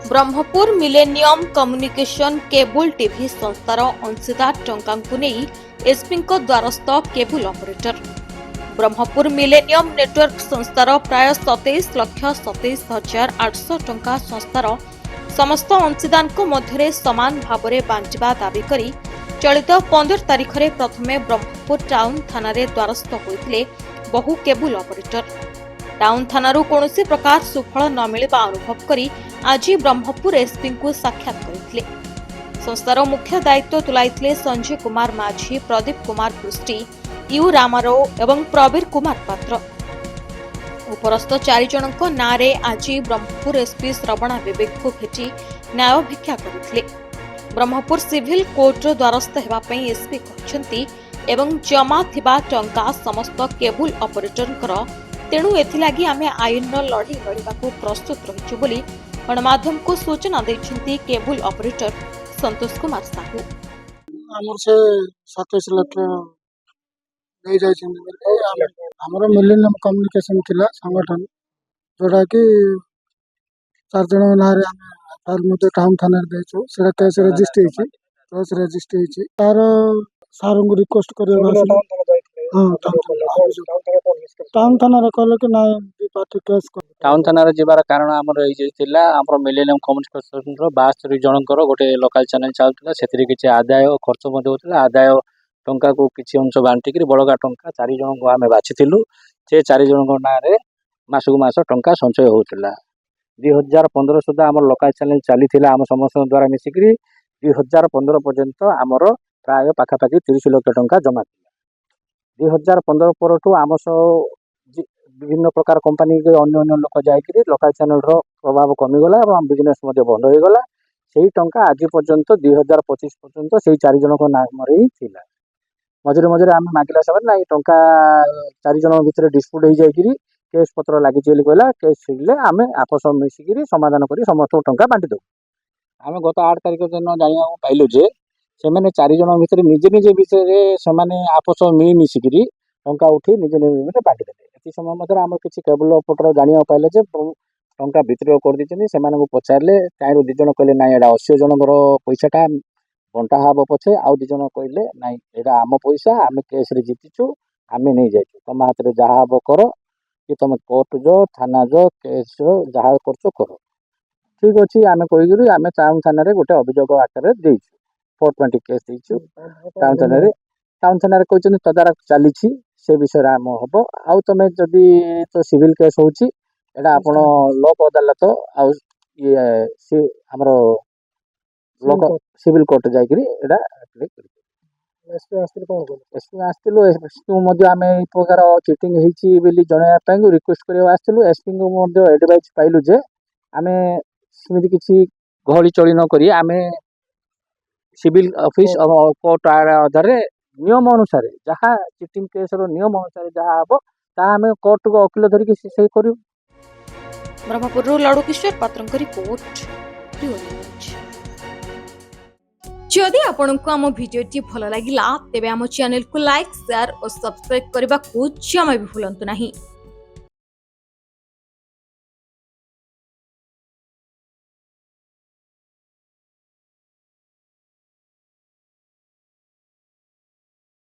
Brahmapur millennium communication cable TV संस्थार अंशीदार टंका नहीं एसपी द्वारस्थ cable operator Brahmapur millennium network संस्थार प्राय 27,27,800 टंका संस्थार समस्त अंशीदान मध्य समान भाव में बांटा दाबी करी चलित 15 तारिख में प्रथमे ब्रह्मपुर टाउन थाना द्वारस्थ होते बहु केबुल ऑपरेटर टाउन थानारू कौनसी प्रकार सुफल न मिलवा अनुभव करी आज ब्रह्मपुर एसपी को साक्षात करथिले। संस्थार मुख्य दायित्व तुलाइथिले संजय कुमार माझी, प्रदीप कुमार पृष्टि, यू रामाराव एवं प्रवीर कुमार पात्र। उपरस्थ 4 जनक नारे आज ब्रह्मपुर एसपी श्रवणा विवेक को भेटी न्याय भिक्षा करथिले। ब्रह्मपुर सिविल कोर्ट द्वारस्थ हेबा पई एसपी कहछंती एवं जमा थिबा टंका समस्त केबुल ऑपरेटर तेणु एथिलागी आमे आईन लड़ी लड़ाकू प्रस्तुत रहिछु बोली गणमाध्यम को सूचना दैछंती केबुल ऑपरेटर संतोष कुमार साहू। हमर से 27 लाख दे जाय हमर मिलेनियम कम्युनिकेशन थिला संगठन जोड़ा कि 4 जन नारे हम फाइल मते टाउन थाना देछु सेटा केस रजिस्टर हेछि तार सार को रिक्वेस्ट करबा टाउन थाना रे कहले कि नाय पार्टी केस टाउन थाना रे जेबार कारण हमर एई जे थिला हमर मिलेनियम कम्युनिकेशन रो 72 जनकर गोटे लोकल चैनल चालुतला सेथिरे किछि आदाय खर्च मध्ये होतला आदाय टंका को किछि अंश बांटी कि बळगा टंका 4 जन को आमे बाछिथिलु से 4 जन को ना रे मासु मास टंका संचय होतला 2015 सुधा हमर लोकल चैनल चलीथिला हम समस्त द्वारा मिसिकरी 2015 पर्यंत हमर प्राय पाखा पाखी 30 लाख टंका जमा 2015 परठू आम विभिन्न प्रकार कंपनी के अन्य लोक जाकि लोकल चैनल रो प्रभाव कमीगला और बिजनेस बंद हो गला से टंका आज पर्यंत 2025 पर्यंत से 4 जन नाम ही थिला मझे मझे आम मागिला समय ना टंका 4 जन भितर डिस्प्यूट हो जाकि केस पत्र लगी कहला केस छिड़ले आम आपस मिसिकी समाधान कर समस्त टंका बांटी दो आम गत 8 तारिख दिन जाना पाइलु जे से मैंने 4 जन भितर निजे निजे विषय से आपस मिली मिसिकी टंका उठी निजे निजे बांटी देते ये समय मध्य आम किसी केबल ऑपरेटर जाना पाइले टंका वितरण कर देते पचारे कहीं 2 जन कहले ना यहाँ 80 जनकर पैसाटा बंटा हम पछे आउ 2 जन कहले ना यहाँ आम पैसा आम केस जीतिचु आम नहीं जाइए तुम हाथ में जहाँ हम कर कि तुम कोर्ट जो थाना जो केस जहाँ कर ठीक अच्छे आम कहीकि आम टाउन थाना गोटे अभियोग आकार देचु 420 केस देचु टाउन थाना कहते तदारख चली से विषय आम हम आउ तुम जदि तो सिविल केस होची एटा आपण लोक अदालत आउ ये हमरो लोक सिविल कोर्ट जाइकरी एटा एसपी आस्तिलु एसपी मध्य आम ए प्रकार चिटिंग होईची बेली जणाया पई रिक्वेस्ट करबा आस्तिलु एसपी को मध्य एडवाइस पाइलु जे आम सेमिति किछि गहली चली न करी आम सिविल ऑफिस कोर्ट आधार नियम अनुसार जहाँ चिटिंग केस रो नियम अनुसार जहाँ हम तामें कोर्ट को वकील धरिकी से करू। ब्रह्मपुर लाडू किशोर पात्र रिपोर्ट। जदि आपंक आम भिडी भल लगा तेब आम चैनल को लाइक शेयर और सब्सक्राइब करने को जमा भी भूलु नहीं।